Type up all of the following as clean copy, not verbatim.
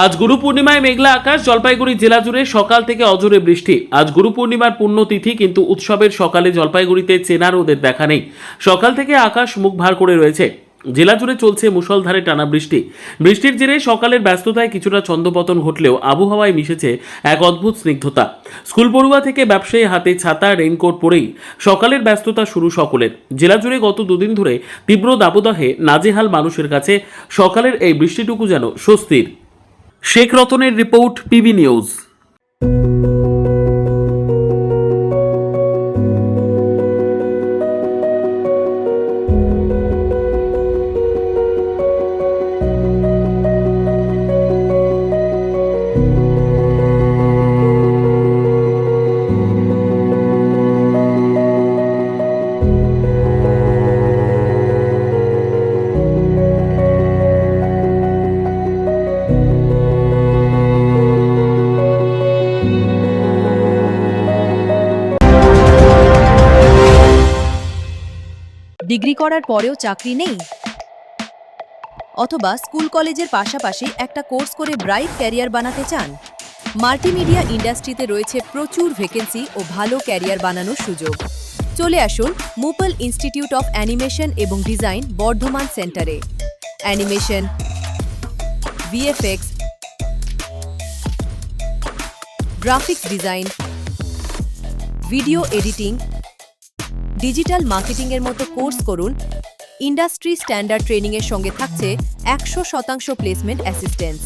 আজ গুরু পূর্ণিমায় মেঘলা আকাশ। জলপাইগুড়ি জেলা জুড়ে সকাল থেকে অঝোরে বৃষ্টি। আজ গুরু পূর্ণিমার পুণ্যতিথি, কিন্তু উৎসবের সকালে জলপাইগুড়িতে চেনা রোদের দেখা নেই। সকাল থেকে আকাশ মুখ ভার করে রয়েছে। জেলা জুড়ে চলছে মুষলধারে টানা বৃষ্টি। বৃষ্টির জেরে সকালের ব্যস্ততায় কিছুটা ছন্দপতন ঘটলেও আবহাওয়ায় মিশেছে এক অদ্ভুত স্নিগ্ধতা। স্কুল পড়ুয়া থেকে ব্যবসায়ী হাতে ছাতা রেইনকোট পরেই সকালের ব্যস্ততা শুরু সকলের। জেলা জুড়ে গত দুদিন ধরে তীব্র দাবদাহে নাজেহাল মানুষের কাছে সকালের এই বৃষ্টিটুকু যেন স্বস্তির। শেখ রতনের রিপোর্ট, পিবি নিউজ। ডিগ্রি করার পরেও চাকরি নেই, অথবা স্কুল কলেজের পাশাপাশি একটা কোর্স করে ব্রাইট ক্যারিয়ার বানাতে চান? মাল্টিমিডিয়া ইন্ডাস্ট্রিতে রয়েছে প্রচুর ভ্যাকেন্সি ও ভালো ক্যারিয়ার বানানোর সুযোগ। চলে আসুন মুপল ইনস্টিটিউট অফ অ্যানিমেশন এবং ডিজাইন বর্ধমান সেন্টারে। Animation, VFX, graphics design, video editing, digital মার্কেটিংয়ের মতো কোর্স করুন। ইন্ডাস্ট্রি স্ট্যান্ডার্ড ট্রেনিংয়ের সঙ্গে থাকছে 100% প্লেসমেন্ট অ্যাসিস্ট্যান্স।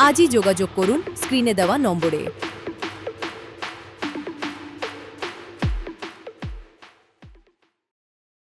আজই যোগাযোগ করুন স্ক্রিনে দেওয়া নম্বরে।